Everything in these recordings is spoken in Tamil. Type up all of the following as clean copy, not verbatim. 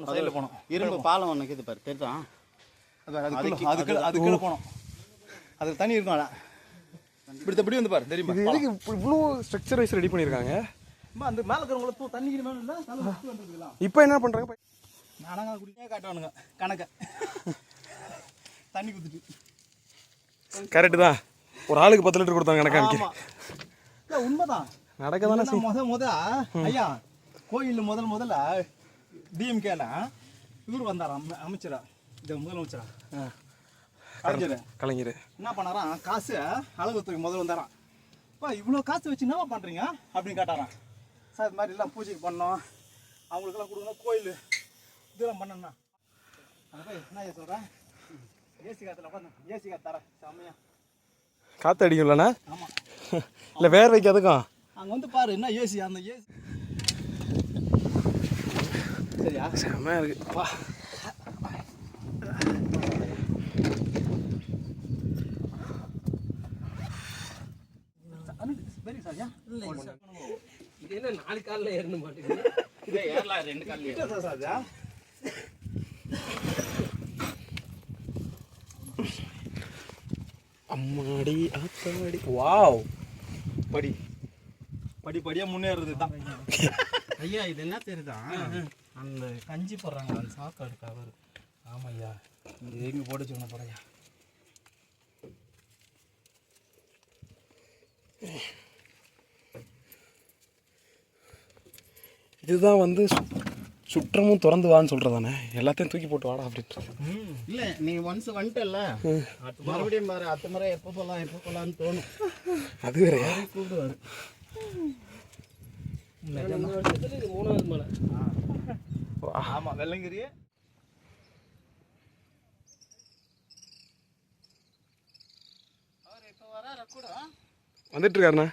சைடில் போனோம். இரும்பு பாலம் ஒன்று இருக்குது பாரு, தெரியுதா? அதுக்குள்ளே போனோம். அதுக்கு தண்ணி இருக்கும். இப்படி வந்து பாரு, தெரியுமா? இதுக்கு இவ்வளோ ஸ்ட்ரக்சர் வைஸ் ரெடி பண்ணியிருக்காங்க. அந்த மேலே இருக்கிறவங்கள தண்ணி வந்துருக்கலாம். இப்போ என்ன பண்ணுறாங்க? நானாங்க குடிக்க காட்டுவானுங்க கணக்க தண்ணி குத்துட்டு. கரெக்டு தான். ஒரு ஆளுக்கு 10 லிட்டர் கொடுத்தாங்க கணக்காக. இல்லை உண்மைதான், நடக்க தானே. முத ஐயா கோயிலில் முதல்ல டிஎம்கேல இவர் வந்தாராம், அமைச்சரா, இந்த முதலமைச்சரா கலைஞர் என்ன பண்ணாராம், காசு அளவுத்துக்கு முதல்ல வந்தாராம். இப்போ இவ்வளோ காசு வச்சு என்னவா பண்ணுறீங்க அப்படின்னு கேட்டாராம். சார் இது மாதிரி எல்லாம் பூஜைக்கு பண்ணோம், அவங்களுக்கெல்லாம் கொடுக்கணும், கோயில் இதெல்லாம் பண்ணணும்னா அங்கே போய் என்ன சொல்கிறேன், ஏசி காற்றுல உட்காந்து ஏசி காற்று தரேன் செம்மையா காற்று அடிக்கும்லண்ணா? ஆமாம். இல்லை வேர் வைக்காதுக்கும் அங்கே வந்து பாரு என்ன ஏசி, அந்த ஏசி சரியா செம்மையா இருக்கு. வா வெரி சாரியா இல்லை இது என்ன 4 காலில் ஏறணும் மாட்டேங்குது. இதே ஏறலாம் 2 காலில் சாரியா. அம்மாடி ஆத்தாடி. வாவ், படிப்படியாக முன்னேறது தான். ஐயா இது என்ன தெரியுதா, அந்த கஞ்சி போடுறாங்க அந்த சாப்பாடு கவர். ஆமாம் ஐயா, இது எங்கே போட்டு சொன்ன போறையா. இதுதான் வந்து சுற்றமும் திறந்து வான்னு சொல்கிறதானே, எல்லாத்தையும் தூக்கி போட்டு வாடா அப்படின்றது. இல்லை நீங்கள் ஒன்ஸ் வந்துட்டல மறுபடியும் பாரு, அடுத்த முறை எப்போ போகலான்னு தோணும். அது வேற கூப்பிடுவார். 3வது மலை. ஆமாம், வெள்ளங்கிரி. அவர் இப்போ வர கூட வந்துட்டு இருக்காருண்ணா.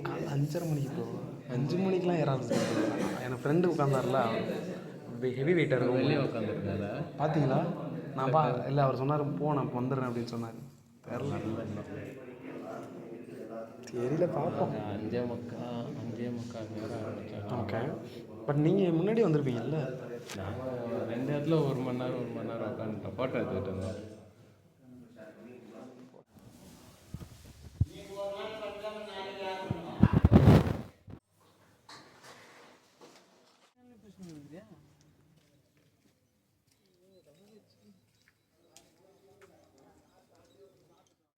காலைல 5:30 மணிக்கு ப்ரோ, 5 மணிக்கெலாம் ஏறாது. என் ஃப்ரெண்டு உட்காந்தார்ல, ஹெவி வெயிட்டாக இருக்கும், வெளியே உட்காந்துருக்காரு. பார்த்தீங்களா? நான் இல்லை, அவர் சொன்னார் நான் வந்துடுறேன் அப்படின்னு சொன்னார். தெரியல, பார்ப்போம். 5:45 ஓகே. பட் நீங்கள் முன்னாடி வந்திருப்பீங்கல்ல? நாங்கள் 2 இடத்துல 1 மணி நேரம் உட்காந்துட்டோம், ஃபோட்டோ எடுத்துகிட்டு இருந்தோம்.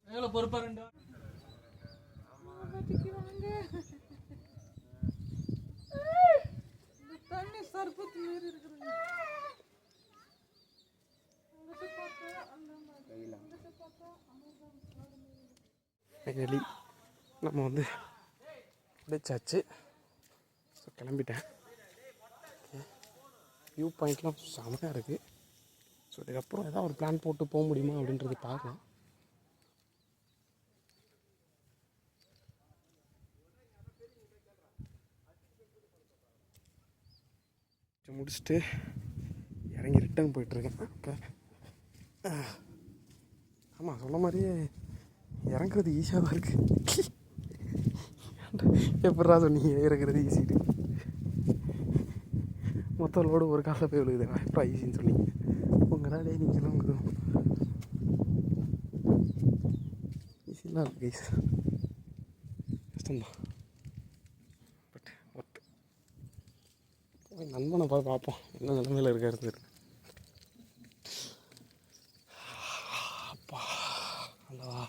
எவ்வளோ பொறுப்பாக ரெண்டு தண்ணி சர்பத்து மாரி இருக்குதுங்க. ஃபைனலி நம்ம வந்து முடிச்சாச்சு. ஸோ கிளம்பிட்டேன். வியூ பாயிண்ட்லாம் செமையாக இருக்குது. ஸோ இதுக்கப்புறம் ஏதாவது ஒரு பிளான் போட்டு போக முடியுமா அப்படின்றது பார்க்கலாம். முடிச்சுட்டு இறங்கி ரிட்டர்ன் போயிட்டுருக்கேன். இப்போ ஆமாம், சொன்ன மாதிரியே இறங்குறது ஈஸியாக தான் இருக்குது. எப்படா சொன்னீங்க இறங்குறது ஈஸிட்டு? மொத்த லோடு ஒரு காலில் போய் விழுகுது, எப்படா ஈஸின்னு சொன்னீங்க? உங்களாலே நீங்களும் ஈஸிலாம் இருக்குது கைஸ், கஷ்டம்தான். But worth. நண்பனை போய் பார்ப்போம் என்ன நிலைமையில் இருக்காரு. அப்பா அல்லவா.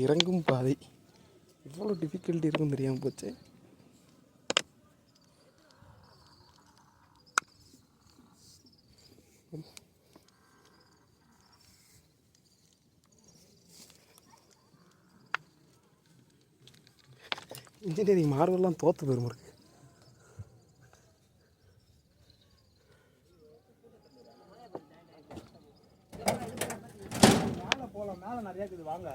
இறங்கும் பாதை இவ்வளோ டிஃபிகல்ட்டி இருக்குன்னு தெரியாமல் போச்சு. இன்ஜினியரிங் மார்வெல்லாம் தோற்று போயிரும் இருக்கு. மேலே போகலாம், மேலே நிறையா இருக்குது வாங்க.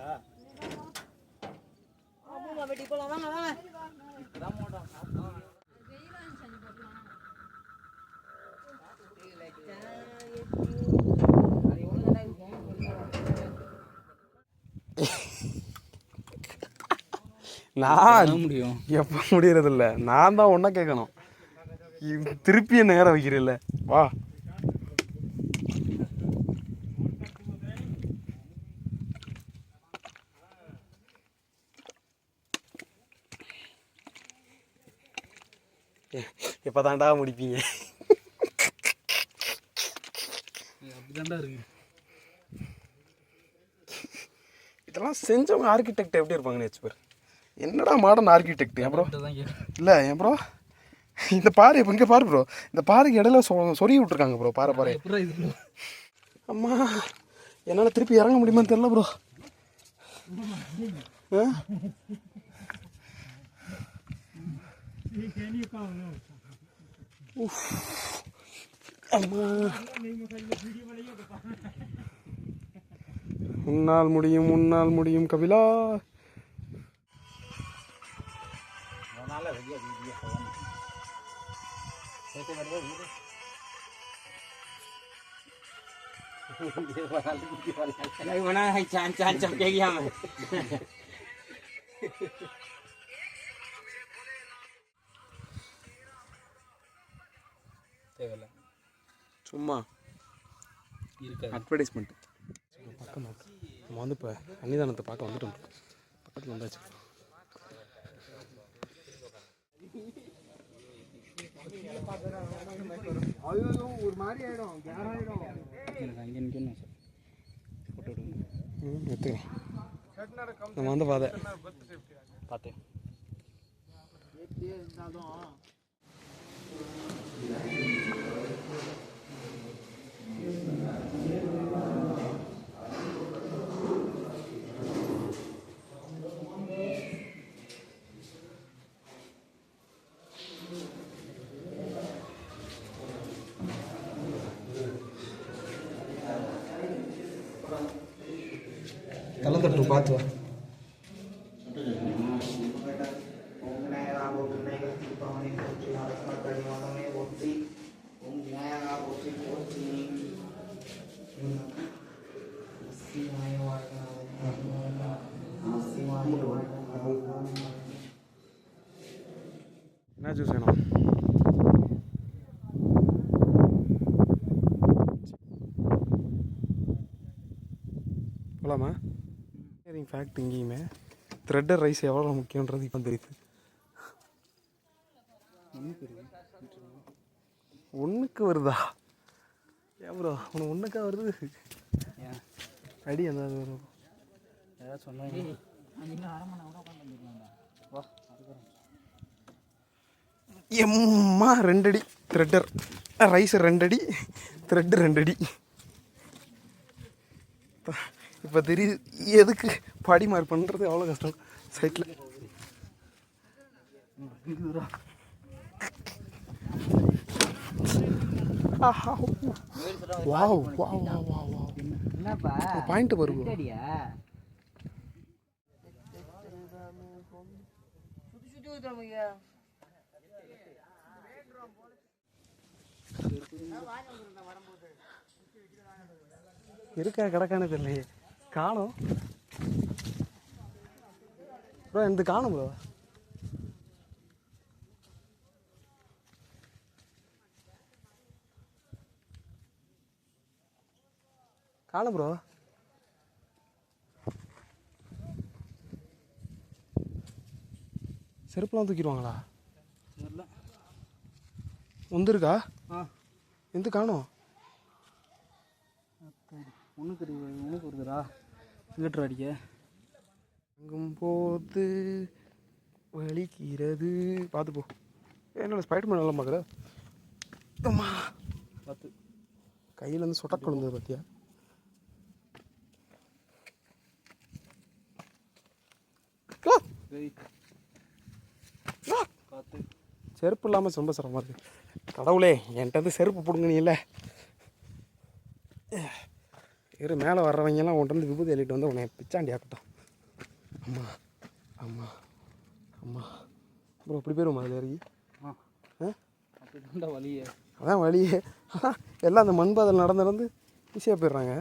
வெட்டி போலாம் வாங்க வாங்க. நான் முடியும் எப்போ முடியறதில்ல, நான் தான் ஒன்றா கேட்கணும். திருப்பி நேரம் வைக்கிறீல்ல, வா. எப்போ தாண்டா முடிப்பீங்க? அப்படிதான்டா இருக்கு. இதெல்லாம் செஞ்சவங்க ஆர்கிடெக்ட் எப்படி இருப்பாங்கன்னு வச்சு பேர். என்னடா மாடர்ன் ஆர்கிடெக்ட் அப்புறம் இல்லை என் ப்ரோ. இந்த பாறை இப்போ இங்கே பாரு ப்ரோ, இந்த பாறைக்கு இடையில சொருகி விட்ருக்காங்க ப்ரோ பாறை. அம்மா என்னால் திருப்பி இறங்க முடியுமான்னு தெரியல ப்ரோ. அம்மா உன்னால் முடியும், உன்னால் முடியும் கபிலா. சும்மா அட்வர்டைஸ்மெண்ட் பக்கம் நம்ம வந்து இப்போ சன்னிதானத்தை பார்க்க வந்துட்டோம். பக்கத்தில் வந்தாச்சு. ஒரு மாதிரி ஆயிடும், கேர் ஆயிடும். எடுத்துக்கலாம். நம்ம வந்து பார்த்தேன். தட்டு பார்த்து வா. என்ன ஜூஸ் வேணும்? போகலாமா? ஃபேக்ட் இங்கேயுமே த்ரெட்டர் ரைஸ் எவ்வளோ முக்கியன்றது இப்போ தெரியுது. ஒன்றுக்கு வருதா? ஏன் ப்ரோ உனக்கு ஒன்றுக்கா வருது? அடி அந்த ஏதாவது சொன்னாங்க. எம்மா 2 அடி த்ரெட்டர் ரைஸ் 2 அடி த்ரெட்டு 2 அடி. இப்போ தெரியுது எதுக்கு படி மாறி பண்ணுறது அவ்வளோ கஷ்டம் சைட்டில். Wow wow wow wow wow. என்னப்பா பாயிண்ட் வருது. சுத்தி ஊத்துறோம். இருக்கா கிடக்கானு தெரியலையே, காணும் ப்ரோ. இந்த காணும் ப்ரோ. காணும் ப்ரோ. செருப்புலாம் தூக்கிடுவாங்களா? வந்துருக்கா? எந்த காணும்? ஒன்றுக்கு வருதுடா மீட்டர் அடிக்க. போது வலிக்கிறது பார்த்து போ. என்னோட ஸ்பைடர்மேன் நல்லா பார்க்குற. பார்த்து கையில் வந்து சொட்ட குழந்தது பார்த்தியா? பார்த்து. செருப்பு இல்லாமல் ரொம்ப சிரமமாக இருக்குது. கடவுளே என்கிட்ட வந்து செருப்பு பிடுங்க நீ இல்லை. இரு மேலே வர்றவங்கெல்லாம் உன்ட்டு வந்து விபூதி எழுதிட்டு வந்து உன்னை பிச்சாண்டி ஆக்கட்டும். அம்மா அம்மா அம்மா ப்ரோ இப்படி போயிருமா அதில் இறங்கி? அப்படிதான் வழியே. அதான் வழியே. எல்லாம் அந்த மண்பாதையில் நடந்து ஈஸியாக போயிடுறாங்க.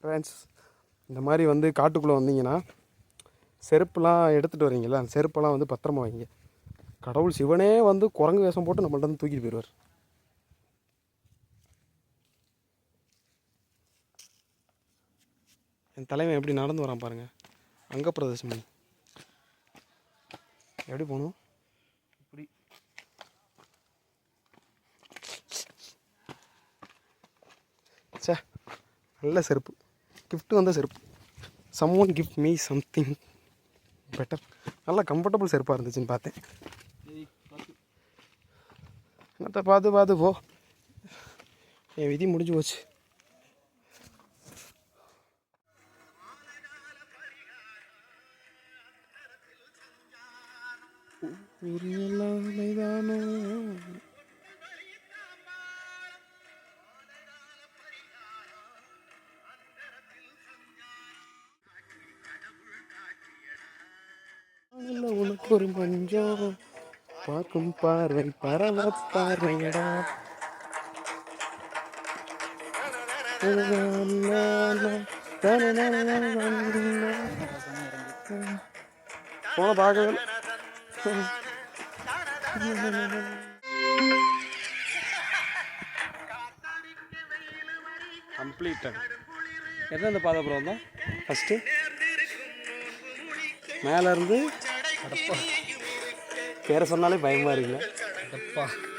ஃப்ரெண்ட்ஸ் இந்த மாதிரி வந்து காட்டுக்குள்ளே வந்தீங்கன்னா செருப்புலாம் எடுத்துகிட்டு வரீங்களா, அந்த செருப்பெல்லாம் வந்து பத்திரமா வைங்க. கடவுள் சிவனே வந்து குரங்கு வேஷம் போட்டு நம்மள்ட்ட வந்து தூக்கிட்டு போயிடுவார். என் தலைவன் எப்படி நடந்து வரான் பாருங்கள். அங்க பிரதேசம் பண்ணி எப்படி போகணும்? இப்படி சே நல்ல செருப்பு. கிஃப்ட் வந்த செருப்பு. Someone gift me something better. நல்லா கம்ஃபர்டபுள் செருப்பாக இருந்துச்சுன்னு பார்த்தேன். என்னத்தை பார்த்து போ. என் விதி முடிஞ்சு போச்சு. உனக்கு ஒரு மஞ்சம் பார்க்கும் பார்வை பரவ பார்வையடா. போன பார்க்கவே கம்ப்ளீட்டட். எந்தெந்த பாதை அப்புறம் வந்தோம்? ஃபஸ்ட்டு மேலேருந்து பேரை சொன்னாலே பயமாக இருக்குல்ல.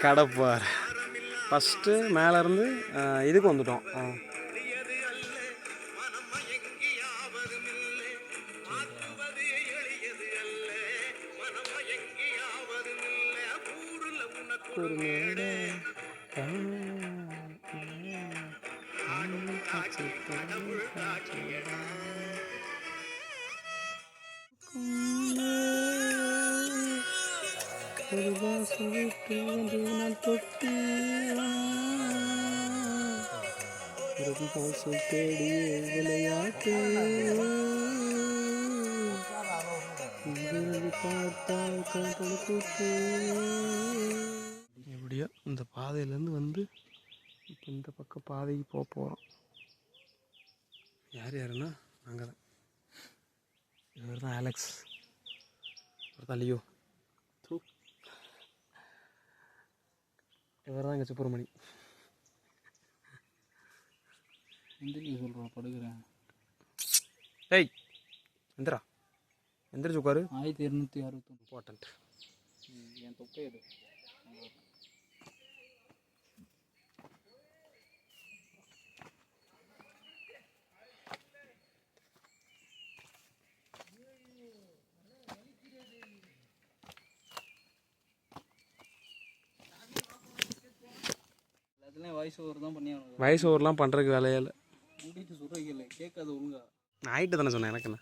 கடப்பார். ஃபஸ்ட்டு மேலேருந்து இதுக்கு வந்துட்டோம். ஒரு மேடை தொட்டி தேடிய விளையாட்டு எப்படியோ இந்த பாதையிலேருந்து வந்து இப்போ இந்த பக்கம் பாதைக்கு போக போகிறோம். யாருன்னா நாங்கள் தான். இவர் தான் அலெக்ஸ், இவர் தான் லியோ, இவர் தான் இங்கே சுப்பிரமணி. சொல்கிறோம் படுக்கிறேன். ஏய் எந்திரா, எந்திரிச்சு உட்காரு. 1261 இம்பார்ட்டன்ட். என் தொப்பை எடு. எல்லாத்துலேயும் வாய்ஸ் ஓவர் தான் பண்ணி ஆகணும். வயசு ஓவர்லாம் பண்ணுறதுக்கு வேலையே இல்லை. மூடிட்டு சொல்கிறீங்களே கேட்காது ஒழுங்கா. நான் ஆகிட்டு தானே சொன்னேன். எனக்கு என்ன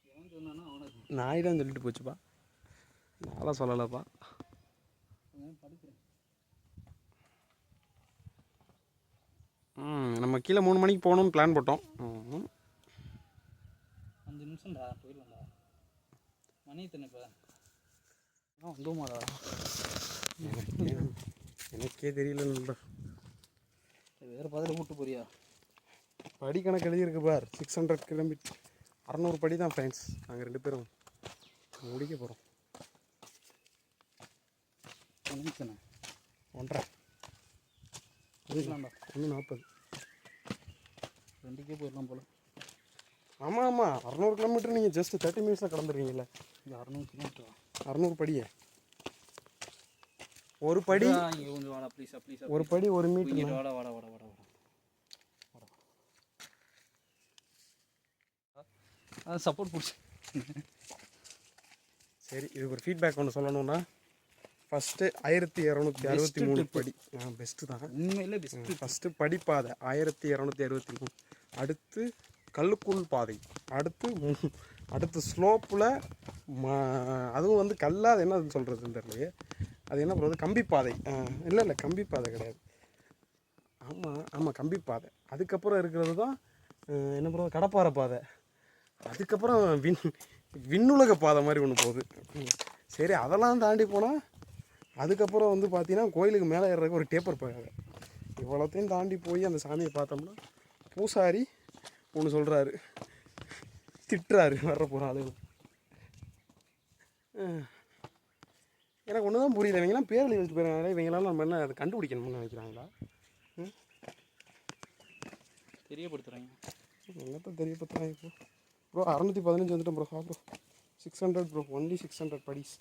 எவன் சொன்னானா அவனுக்கு நான் ஆகிட்டான்னு சொல்லிட்டு போச்சுப்பா. நான்லாம் சொல்லலைப்பா. படுக்கிறேன். நம்ம கீழே 3 மணிக்கு போகணும்னு பிளான் போட்டோம். 5 நிமிஷம்டா போயிடலாம்டா. மணி எத்தனை இப்போ? வந்துமாடா எனக்கே தெரியல நண்பர். வேறு பாதையில் கூப்பிட்டு போறியா? படி கணக்கு எழுதியிருக்கு பார். 600 கிலோமீட்டர் 600 படி தான் ஃப்ரெண்ட்ஸ். நாங்கள் 2 பேரும் முடிக்க போகிறோம். 1.5 போயிடலாம்டா. 1:40 2க்கே போயிடலாம் போல. ஆமாம் 600 கிலோமீட்டர் நீங்கள் ஜஸ்ட் 30 மினிட்ஸில் கடந்துருவீங்கல்ல. இது 600 கிலோமீட்டரா? 600 படியே. ஒரு படி இங்கே கொஞ்சம் வாடா ப்ளீஸ் ப்ளீஸ். ஒரு படி 1 மீட்டர். வாடா வாடா வாடா வாடா வாடா. அது சப்போர்ட் பிடிச்சி. சரி, இதுக்கு ஒரு ஃபீட்பேக் ஒன்று சொல்லணும்னா, ஃபஸ்ட்டு 1263 படி பெஸ்ட்டு தான். உண்மையிலே பெஸ்ட்டு. ஃபஸ்ட்டு படிப்பாதை 1263. அடுத்து கல்லுக்குள் பாதை. அடுத்து ஸ்லோப்பில் அதுவும் வந்து கல்லா, அது என்ன சொல்கிறதுன்னு தெரியலையே, அது என்ன பண்ணுறது, கம்பி பாதை. இல்லை கம்பி பாதை கிடையாது, ஆமாம் கம்பி பாதை. அதுக்கப்புறம் இருக்கிறது தான் என்ன பண்ணுறது, கடப்பாறை பாதை. அதுக்கப்புறம் விண்ணுலக பாதை மாதிரி ஒன்று போகுது. சரி, அதெல்லாம் தாண்டி போனால் அதுக்கப்புறம் வந்து பார்த்தீங்கன்னா கோயிலுக்கு மேலே ஏறுறதுக்கு ஒரு டேப்பர் பாதை. இவ்வளோத்தையும் தாண்டி போய் அந்த சாமியை பார்த்தோம்னா பூசாரி ஒன்று சொல்கிறாரு, திட்டுறாரு வர்ற போகிற ஆளுகள். எனக்கு ஒன்று தான் புரியல, இவங்கெல்லாம் பேர் எழுதி வச்சு போயிருக்காங்களே, இவங்களால நம்ம என்ன அதை கண்டுபிடிக்கணும்னு நினைக்கிறாங்களா? தெரியப்படுத்துகிறாங்க. என்னத்தான் தெரியப்படுத்துகிறாங்க இப்போ? ப்ரோ 615 வந்துட்டோம் bro. Bro 600 bro, only 600 buddies.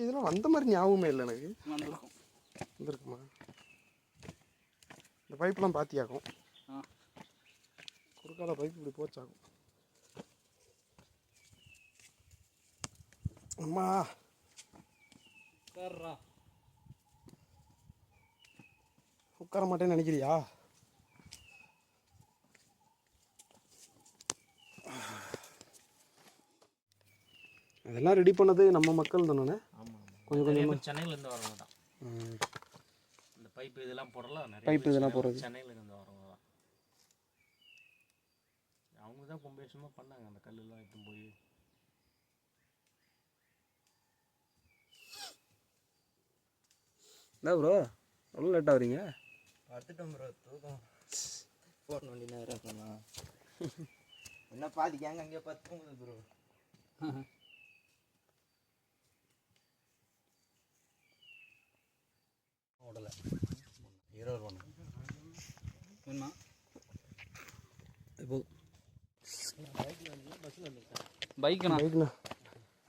இதெல்லாம் அந்த மாதிரி ஞாபகமே இல்லை எனக்கு. வந்துருக்குமா? இந்த பைப்லாம் பாத்தியாகும், குறுக்கால பைப் இப்படி போச்சாகும். அம்மா உட்கார மாட்டேன்னு நினைக்கிறியா? அதெல்லாம் ரெடி பண்ணது நம்ம மக்கள் தானே. கொஞ்சம் கொஞ்சம் சென்னையிலேருந்து வரவங்க தான் இந்த பைப்பு இதெல்லாம் போடலாம். பைப்பு இதெல்லாம் போடுறது சென்னையிலேருந்து வரவங்க தான். அவங்க தான் ரொம்ப வருஷமாக பண்ணாங்க அந்த கல்லெல்லாம் எடுத்து போய். என்ன ப்ரோ எவ்வளோ லேட்டாக வரீங்க? பார்த்துட்டோம் ப்ரோ, தூக்கம் போன வண்டி நேரம் இருக்கணும். என்ன பாதிக்காங்க அங்கே பார்த்துக்கோங்க ப்ரோ. ஓடலை 20 ரூபா வேணுமா? இப்போ பைக்குண்ணா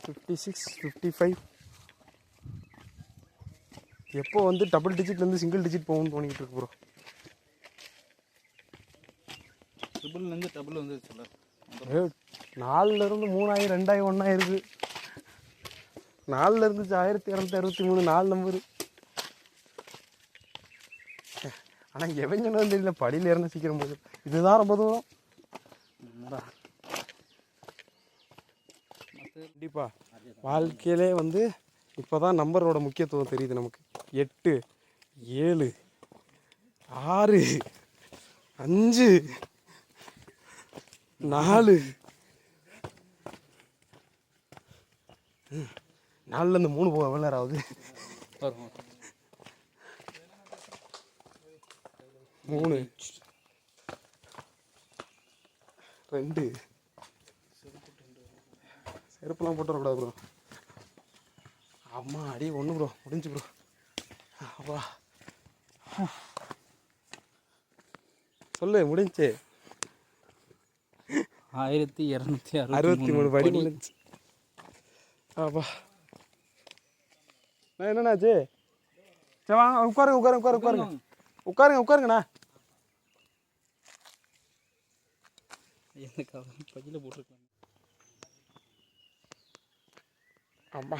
56 55 எப்போ வந்து டபுள் டிஜிட்லேருந்து சிங்கிள் டிஜிட் போகும்னு தோணிக்கிட்டு இருக்கு ப்ரோ. ட்ரிபிள்லேருந்து டபுள் வந்து சொல்ல 4லேருந்து 3000 2000 ஒன்றா இருக்குது. 4 இருந்துச்சு 1263 4 நம்பரு. ஆனால் எவங்கன்னு வந்து இல்லை, படியில் இறந்து சீக்கிரம் போகுது. இதுதான் ரொம்ப தூரம். கண்டிப்பாக வாழ்க்கையிலே வந்து இப்போ தான் நம்பரோட முக்கியத்துவம் தெரியுது நமக்கு. 8 7 6 5 4 4லேருந்து 3 போக எவ்வளோ நேரம் ஆகுது? 3 2 செருப்புலாம் போட்டு வரக்கூடாது ப்ரோ. அம்மா அடி 1 ப்ரோ, முடிஞ்சு ப்ரோ. அப்பா சொல்லு, முடிஞ்சு 1263 படி முடிஞ்சு. அப்பா நான் என்னண்ணாச்சு? சரி வாங்க உட்காருங்கண்ணா. பையில் போட்டிருக்கலாம். அம்மா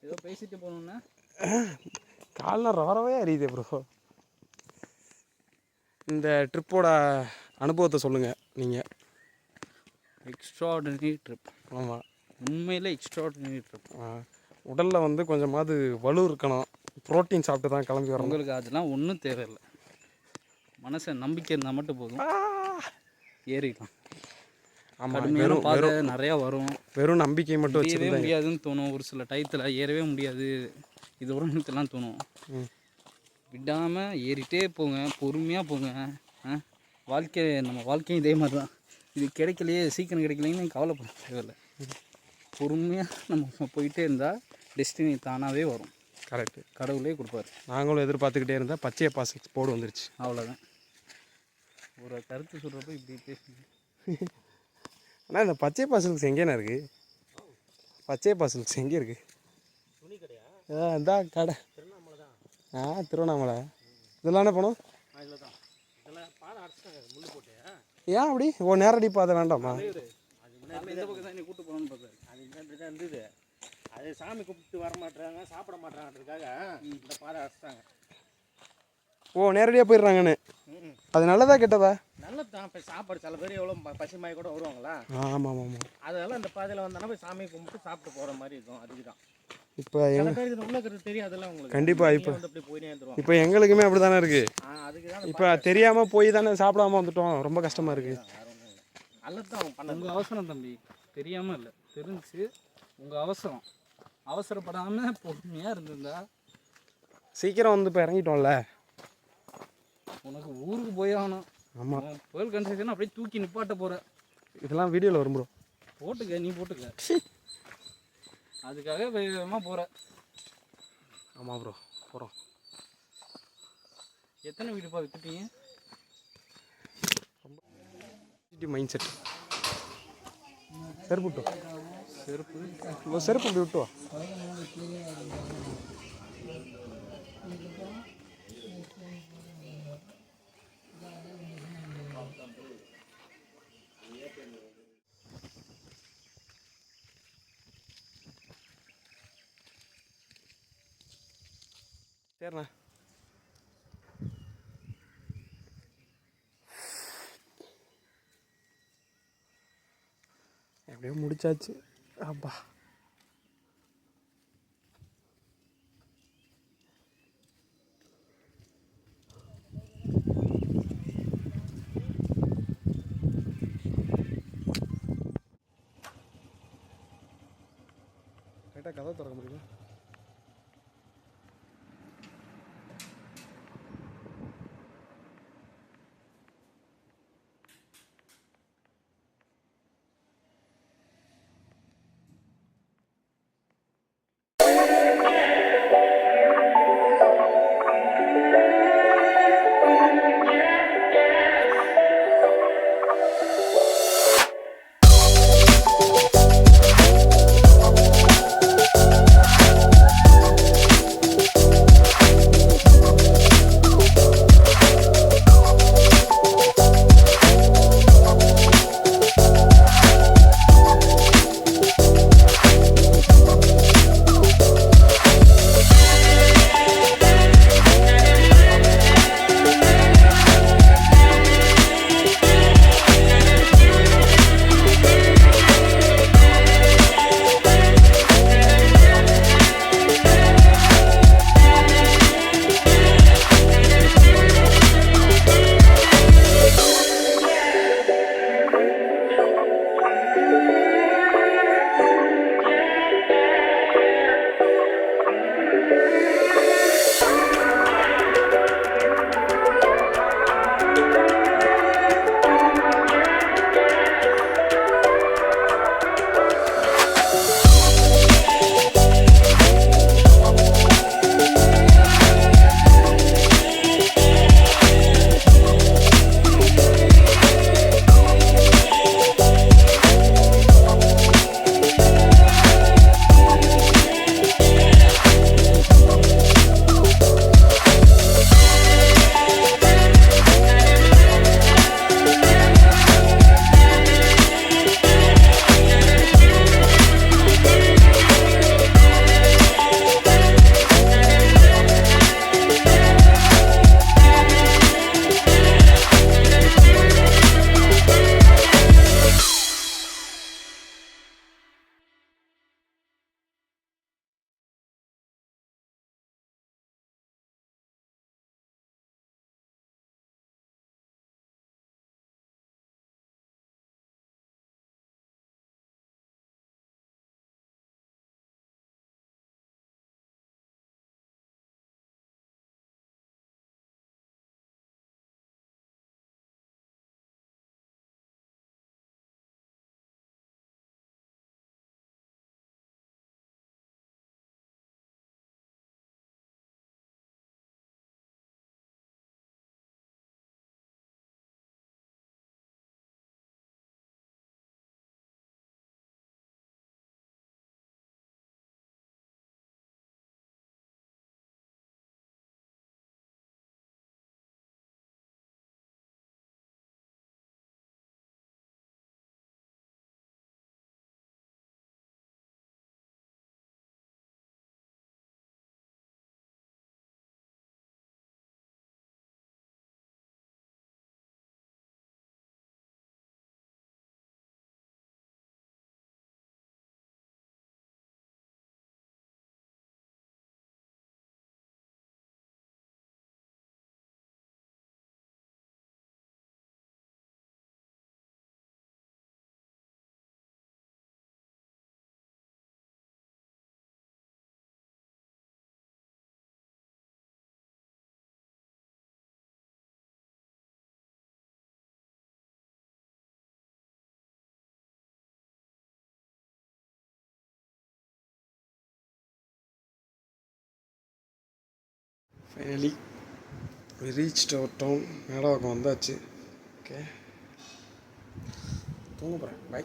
ஏதோ பேசிட்டு போகணுன்னா கால்லாம் ரொறவே அறியுது ப்ரோ. இந்த ட்ரிப்போட அனுபவத்தை சொல்லுங்கள் நீங்கள். Extraordinary trip. ஆமாம், உண்மையில் எக்ஸ்ட்ராடினரி ட்ரிப். உடலில் வந்து கொஞ்சமாவது வலு இருக்கணும், ப்ரோட்டீன் சாப்பிட்டு தான் கிளம்பி வரணும். உங்களுக்கு அதெல்லாம் ஒன்றும் தேவையில்லை, மனசை நம்பிக்கை இருந்தால் மட்டும் போதும், ஏறிடலாம். ஆமாம், பாதை நிறையா வரும். வெறும் நம்பிக்கை மட்டும் ஏறவே முடியாதுன்னு தோணும். ஒரு சில டயத்தில் ஏறவே முடியாது, இது ஒரு நிமிஷத்துலாம் தோணும். விடாமல் ஏறிட்டே போங்க, பொறுமையாக போங்க. நம்ம வாழ்க்கையும் இதே மாதிரி தான். இது கிடைக்கலையே, சீக்கிரம் கிடைக்கலைன்னு கவலைப்பட தேவையில்லை. பொறுமையாக நம்ம போயிட்டே இருந்தால் டெஸ்டினி தானாகவே வரும். கரெக்டு, கடவுளே கொடுப்பாரு. நாங்களும் எதிர்பார்த்துக்கிட்டே இருந்தால் பச்சைய பாஸ் போர்டு வந்துருச்சு. அவ்வளோதான். ஒரு கருத்து சொல்கிறப்ப இப்படி பேசுங்க. ஆனால் இந்த பச்சை பாசல்ஸ் எங்கேண்ணா இருக்குது? பச்சை பாசல்ஸ் எங்கே இருக்குது? துணி கடையா? இந்த கடை திருவண்ணாமலை தான். திருவண்ணாமலை. இதெல்லாம் என்ன பண்ணும்? இதில் தான் இதெல்லாம் பாதை அடைச்சிட்டாங்க, முள் போட்டு. ஏன் அப்படி? நேரடி பாதை வேண்டாமா? அது இந்த பக்கம் தான் நீ கூப்பிட்டு போகணும்னு பார்த்தாரு. அது இப்படி தான் இருந்தது. அது சாமி கூப்பிட்டு வர மாட்டாங்க, சாப்பிட மாட்டாங்கிறதுக்காக இந்த பாதை அடைச்சிட்டாங்க. ஓ நேரடியாக போயிடுறாங்கன்னு. அது நல்லதா கெட்டதா? நல்லதான். இப்போ சாப்பாடு சில பேர் எவ்வளோ பசிமாய் கூட வருவாங்களா, ஆமாம் ஆமாம் ஆமாம். அதெல்லாம் இந்த பாதையில் வந்தானா போய் சாமியை கும்பிட்டு சாப்பிட்டு போகிற மாதிரி இருக்கும். அதுக்கு தான் இப்போ சில பேர் இது உள்ள இருக்கிறது தெரியாதுல்ல உங்களுக்கு. கண்டிப்பாக இப்போ வந்து அப்படி போயினே இருந்துருவாங்க. இப்போ எங்களுக்குமே அப்படி தானே இருக்குது. அதுக்கு தான் இப்போ தெரியாமல் போய் தானே சாப்பிடாம வந்துட்டோம். ரொம்ப கஷ்டமாக இருக்குது. வேற ஒன்றும் இல்லை. நல்லது தான் அவங்க பண்ணது. உங்கள் அவசரம் தம்பி, தெரியாமல் இல்லை, தெரிஞ்சு உங்கள் அவசரம். அவசரப்படாமல் பொறுமையாக இருந்திருந்தா சீக்கிரம் வந்து இப்போ இறங்கிட்டோம்ல. உனக்கு ஊருக்கு போய் ஆகணும். ஆமாம். புயல் கன்ஸ்ட்ரக்ஷன் அப்படியே தூக்கி நிப்பாட்ட போகிற. இதெல்லாம் வீடியோவில் வரும் ப்ரோ. போட்டுக்க, நீ போட்டுக்க. அதுக்காக வேகமாக போகிற. ஆமாம் ப்ரோ போகிறோம். எத்தனை வீடுப்பா வித்துட்டீங்க? Mind set. செருப்பு விட்டு செருப்பு செருப்பு இப்படி விட்டு வா. சரிண்ணா. எப்படியோ முடிச்சாச்சு. அப்பா லைட்டாக கதை திறக்க முடியுமா? ஃபைனலி ரீச் அவர் டவுன் மேடவாக்கம் வந்தாச்சு. ஓகே, தூங்க போகிறேன். பை.